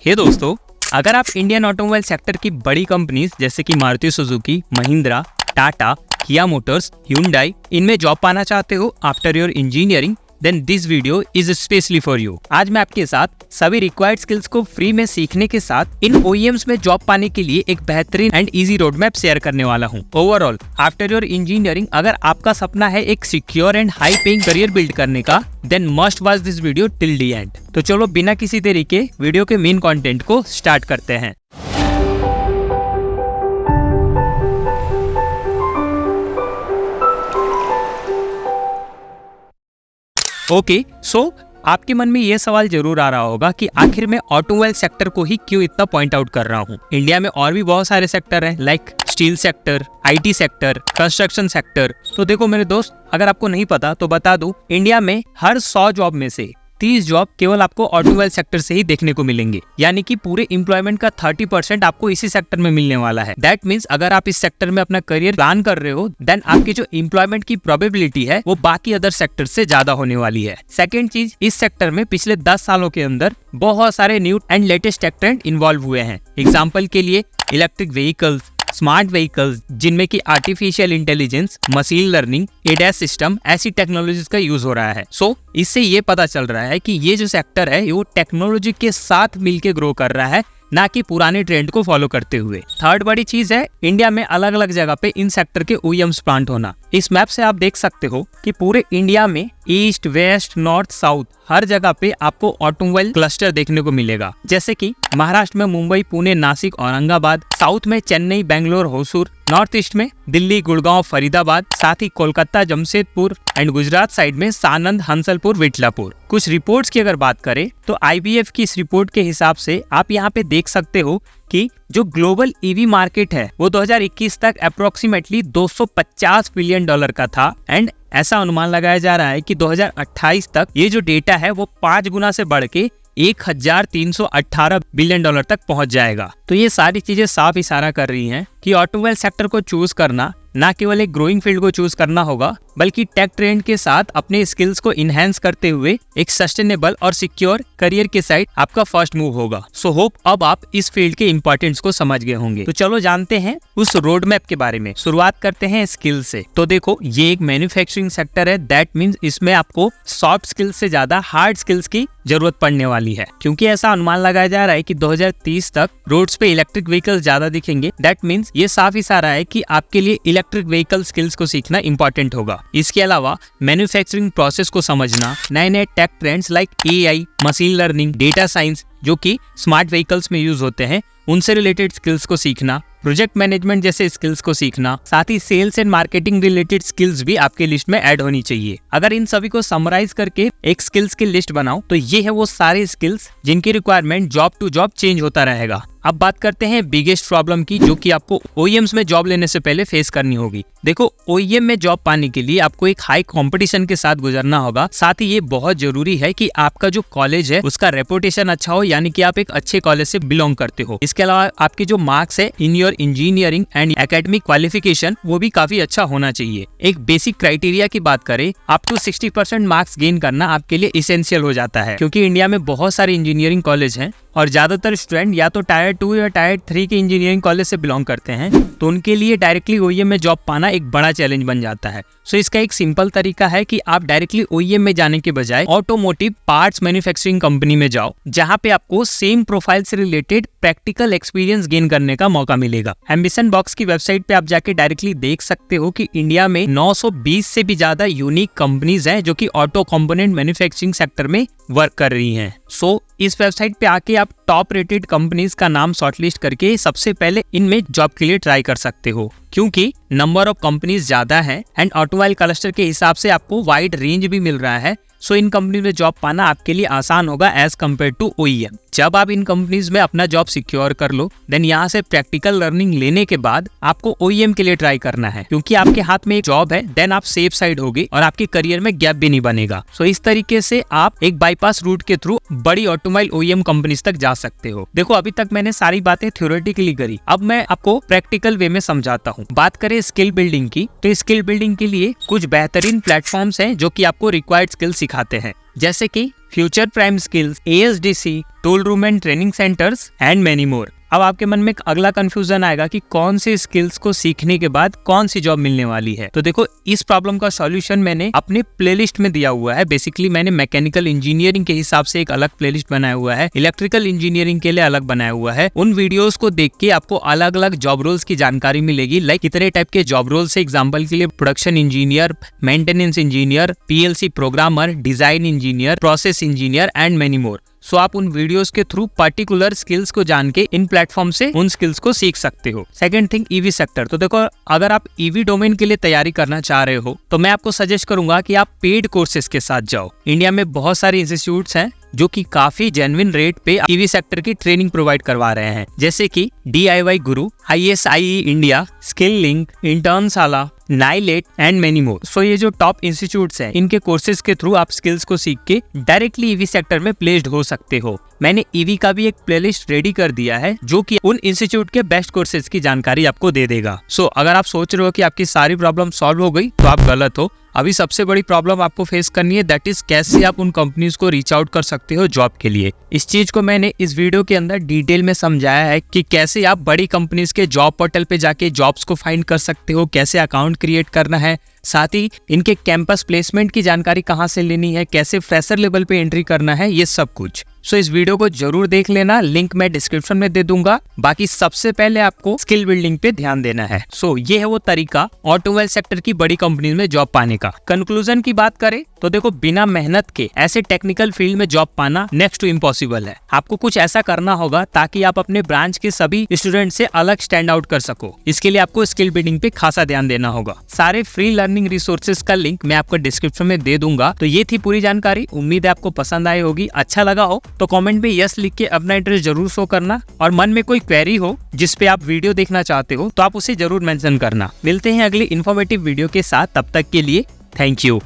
हे दोस्तों, अगर आप इंडियन ऑटोमोबाइल सेक्टर की बड़ी कंपनीज जैसे कि मारुति सुजुकी, महिंद्रा, टाटा, किया मोटर्स, Hyundai इनमें जॉब पाना चाहते हो after your engineering, then this video is specially for you. आज मैं आपके साथ सभी रिक्वायर्ड स्किल्स को फ्री में सीखने के साथ इन OEMs में जॉब पाने के लिए एक बेहतरीन and easy road map share करने वाला हूँ। ओवरऑल आफ्टर योर इंजीनियरिंग अगर आपका सपना है एक secure and high paying career build करने का, then must watch this video till the end. तो चलो बिना किसी देरी के वीडियो के मेन कंटेंट को स्टार्ट करते हैं। ओके, सो आपके मन में ये सवाल जरूर आ रहा होगा कि आखिर मैं ऑटोमोबाइल सेक्टर को ही क्यों इतना पॉइंट आउट कर रहा हूँ। इंडिया में और भी बहुत सारे सेक्टर हैं like steel sector, IT sector, construction sector. तो देखो मेरे दोस्त, अगर आपको नहीं पता तो बता दूं, इंडिया में हर 100 जॉब में से 30 जॉब केवल आपको ऑटोमोबाइल सेक्टर से ही देखने को मिलेंगे, यानी कि पूरे एम्प्लॉयमेंट का 30% आपको इसी सेक्टर में मिलने वाला है। दैट मीन्स अगर आप इस सेक्टर में अपना करियर प्लान कर रहे हो, देन आपकी जो एम्प्लॉयमेंट की प्रोबेबिलिटी है वो बाकी अदर सेक्टर से ज्यादा होने वाली है। सेकेंड चीज, इस सेक्टर में पिछले 10 सालों के अंदर बहुत सारे new and latest tech trend involve हुए हैं। एग्जाम्पल के लिए इलेक्ट्रिक व्हीकल्स, स्मार्ट व्हीकल्स जिनमें कि artificial intelligence, machine learning, ADAS system, ऐसी टेक्नोलॉजीज का यूज हो रहा है। सो इससे ये पता चल रहा है कि ये जो सेक्टर है वो टेक्नोलॉजी के साथ मिलके ग्रो कर रहा है, ना कि पुराने ट्रेंड को फॉलो करते हुए। थर्ड बड़ी चीज है इंडिया में अलग अलग जगह पे इन सेक्टर के OEMs प्लांट होना। इस मैप से आप देख सकते हो कि पूरे इंडिया में ईस्ट, वेस्ट, नॉर्थ, साउथ हर जगह पे आपको ऑटोमोबाइल क्लस्टर देखने को मिलेगा। जैसे कि महाराष्ट्र में मुंबई, पुणे, नासिक, औरंगाबाद, साउथ में चेन्नई, बेंगलोर, होसूर, नॉर्थ ईस्ट में दिल्ली, गुड़गांव, फरीदाबाद, साथ ही कोलकाता, जमशेदपुर एंड गुजरात साइड में सानंद, हंसलपुर, विठलापुर। कुछ रिपोर्ट्स की अगर बात करें तो IBF की इस रिपोर्ट के हिसाब से आप यहाँ पे देख सकते हो कि जो ग्लोबल EV मार्केट है वो 2021 तक अप्रोक्सीमेटली $250 बिलियन का था एंड ऐसा अनुमान लगाया जा रहा है कि 2028 तक ये जो डेटा है वो 5 गुना से बढ़ के 1318 बिलियन तक पहुंच जाएगा। तो ये सारी चीजें साफ इशारा कर रही हैं कि ऑटोमोबाइल सेक्टर को चूज करना ना केवल एक ग्रोइंग फील्ड को चूज करना होगा, बल्कि टेक ट्रेंड के साथ अपने स्किल्स को इनहेंस करते हुए एक सस्टेनेबल और सिक्योर करियर के साइड आपका फर्स्ट मूव होगा। सो होप अब आप इस फील्ड के इंपॉर्टेंस को समझ गए होंगे। तो चलो जानते हैं उस रोड मैप के बारे में। शुरुआत करते हैं स्किल से। तो देखो, ये एक मैन्युफैक्चरिंग सेक्टर है, दैट मीन्स इसमें आपको सॉफ्ट स्किल्स से ज्यादा हार्ड स्किल्स की जरूरत पड़ने वाली है, क्योंकि ऐसा अनुमान लगाया जा रहा है कि 2030 तक रोड्स पे इलेक्ट्रिक व्हीकल्स ज्यादा दिखेंगे। दैट मीन्स ये साफ इशारा है कि आपके लिए इलेक्ट्रिक व्हीकल स्किल्स को सीखना इंपॉर्टेंट होगा। इसके अलावा मैन्युफैक्चरिंग प्रोसेस को समझना, नए नए take trends like AI, machine learning, data science जो कि स्मार्ट व्हीकल्स में यूज होते हैं, उनसे रिलेटेड स्किल्स को सीखना, प्रोजेक्ट मैनेजमेंट जैसे स्किल्स को सीखना, साथ ही sales and marketing related skills भी आपके लिस्ट में ऐड होनी चाहिए। अगर इन सभी को समराइज करके एक स्किल्स की लिस्ट बनाओ तो ये है वो सारे स्किल्स जिनकी requirement job to job change होता रहेगा। अब बात करते हैं बिगेस्ट प्रॉब्लम की, जो कि आपको OEMs में जॉब लेने से पहले फेस करनी होगी। देखो, OEM में जॉब पाने के लिए आपको एक हाई कंपटीशन के साथ गुजरना होगा। साथ ही ये बहुत जरूरी है कि आपका जो कॉलेज है उसका रेपुटेशन अच्छा हो, यानी कि आप एक अच्छे कॉलेज से बिलोंग करते हो। इसके अलावा आपके जो मार्क्स है in your engineering and academic qualification वो भी काफी अच्छा होना चाहिए। एक बेसिक क्राइटेरिया की बात करें, अप टू 60% मार्क्स गेन करना आपके लिए इसेंशियल हो जाता है, क्योंकि इंडिया में बहुत सारे इंजीनियरिंग कॉलेज हैं और ज्यादातर स्टूडेंट या तो टायर 2 या टायर 3 के इंजीनियरिंग कॉलेज से बिलोंग करते हैं, तो उनके लिए डायरेक्टली OEM में जॉब पाना एक बड़ा चैलेंज बन जाता है। सो इसका एक सिंपल तरीका है कि आप डायरेक्टली OEM में जाने के बजाय ऑटोमोटिव पार्ट्स मैन्युफैक्चरिंग कंपनी में जाओ, जहां पे आपको सेम प्रोफाइल से रिलेटेड प्रैक्टिकल एक्सपीरियंस गेन करने का मौका मिलेगा। एम्बिशन बॉक्स की वेबसाइट पे आप जाके डायरेक्टली देख सकते हो कि इंडिया में 920 से भी ज्यादा यूनिक कंपनीज हैं जो कि ऑटो कंपोनेंट मैन्युफैक्चरिंग सेक्टर में वर्क कर रही हैं। सो इस वेबसाइट पे आके आप टॉप रेटेड कंपनीज का नाम शॉर्टलिस्ट करके सबसे पहले इनमें जॉब के लिए ट्राई कर सकते हो, क्योंकि नंबर ऑफ कंपनीज ज्यादा है एंड ऑटोमोबाइल क्लस्टर के हिसाब से आपको वाइड रेंज भी मिल रहा है। सो इन कंपनी में जॉब पाना आपके लिए आसान होगा एज कम्पेयर टू OEM। जब आप इन कंपनीज में अपना जॉब सिक्योर कर लो, देन यहाँ से प्रैक्टिकल लर्निंग लेने के बाद आपको OEM के लिए ट्राई करना है, क्योंकि आपके हाथ में एक जॉब है, देन आप सेफ साइड होगे और आपके करियर में गैप भी नहीं बनेगा। सो इस तरीके से आप एक बाईपास रूट के थ्रू बड़ी ऑटोमोबाइल OEM कंपनीज तक जा सकते हो। देखो, अभी तक मैंने सारी बातें थ्योरेटिकली करी, अब मैं आपको प्रैक्टिकल वे में समझाता हूँ। बात करें स्किल बिल्डिंग की, तो स्किल बिल्डिंग के लिए कुछ बेहतरीन प्लेटफॉर्म्स हैं जो कि आपको रिक्वायर्ड स्किल सिखा सिखाते हैं, जैसे कि future prime skills, ASDC, tool room and training centres and many मोर। अब आपके मन में एक अगला कंफ्यूजन आएगा कि कौन सी स्किल्स को सीखने के बाद कौन सी जॉब मिलने वाली है। तो देखो, इस प्रॉब्लम का सॉल्यूशन मैंने अपने प्लेलिस्ट में दिया हुआ है। बेसिकली मैंने मैकेनिकल इंजीनियरिंग के हिसाब से एक अलग प्लेलिस्ट बनाया हुआ है, इलेक्ट्रिकल इंजीनियरिंग के लिए अलग बनाया हुआ है। उन वीडियोस को देख के आपको अलग अलग जॉब रोल्स की जानकारी मिलेगी, लाइक कितने टाइप के जॉब रोल्स है। एग्जाम्पल के लिए production engineer, maintenance engineer, PLC programmer, design engineer, process engineer and many more. So आप उन वीडियोस के थ्रू पर्टिकुलर स्किल्स को जान के इन प्लेटफॉर्म से उन स्किल्स को सीख सकते हो। Second thing, EV sector. तो देखो, अगर आप EV डोमेन के लिए तैयारी करना चाह रहे हो तो मैं आपको सजेस्ट करूंगा कि आप पेड कोर्सेज के साथ जाओ। इंडिया में बहुत सारे इंस्टीट्यूट्स हैं जो कि काफी जेन्युइन रेट पे EV सेक्टर की ट्रेनिंग प्रोवाइड करवा रहे हैं, जैसे कि DIY Guru, ISIE India, Skill Lync, Internshala, NIELIT and many more. So ये जो टॉप इंस्टीट्यूट्स हैं, इनके कोर्सेज के थ्रू आप स्किल्स को सीख के डायरेक्टली EV सेक्टर में प्लेस्ड हो सकते हो। मैंने EV का भी एक प्लेलिस्ट रेडी कर दिया है जो कि उन इंस्टीट्यूट के बेस्ट कोर्सेज की जानकारी आपको दे देगा। सो अगर आप सोच रहे हो कि आपकी सारी प्रॉब्लम सॉल्व हो गई तो आप गलत हो। अभी सबसे बड़ी प्रॉब्लम आपको फेस करनी है, दैट इज कैसे आप उन कंपनीज को रीच आउट कर सकते हो जॉब के लिए। इस चीज को मैंने इस वीडियो के अंदर डिटेल में समझाया है कि कैसे आप बड़ी कंपनीज के जॉब पोर्टल पे जाके जॉब्स को फाइंड कर सकते हो, कैसे अकाउंट क्रिएट करना है, साथ ही इनके कैंपस प्लेसमेंट की जानकारी कहाँ से लेनी है, कैसे फ्रेशर लेवल पे एंट्री करना है, ये सब कुछ। सो इस वीडियो को जरूर देख लेना, लिंक मैं डिस्क्रिप्शन में दे दूंगा। बाकी सबसे पहले आपको स्किल बिल्डिंग पे ध्यान देना है। सो ये है वो तरीका ऑटोमोबाइल सेक्टर की बड़ी कंपनी में जॉब पाने का। कंक्लूजन की बात करें तो देखो, बिना मेहनत के ऐसे टेक्निकल फील्ड में जॉब पाना नेक्स्ट टू इम्पॉसिबल है। आपको कुछ ऐसा करना होगा ताकि आप अपने ब्रांच के सभी स्टूडेंट से अलग स्टैंड आउट कर सको। इसके लिए आपको स्किल बिल्डिंग पे खासा ध्यान देना होगा। सारे फ्री लर्निंग रिसोर्सेज का लिंक मैं आपको डिस्क्रिप्शन में दे दूंगा। तो ये थी पूरी जानकारी, उम्मीद है आपको पसंद आई होगी। अच्छा लगा हो तो कमेंट में यस लिख के अपना इंटरेस्ट जरूर शो करना, और मन में कोई क्वेरी हो जिस पे आप वीडियो देखना चाहते हो तो आप उसे जरूर मेंशन करना। मिलते हैं अगली इन्फॉर्मेटिव वीडियो के साथ, तब तक के लिए थैंक यू।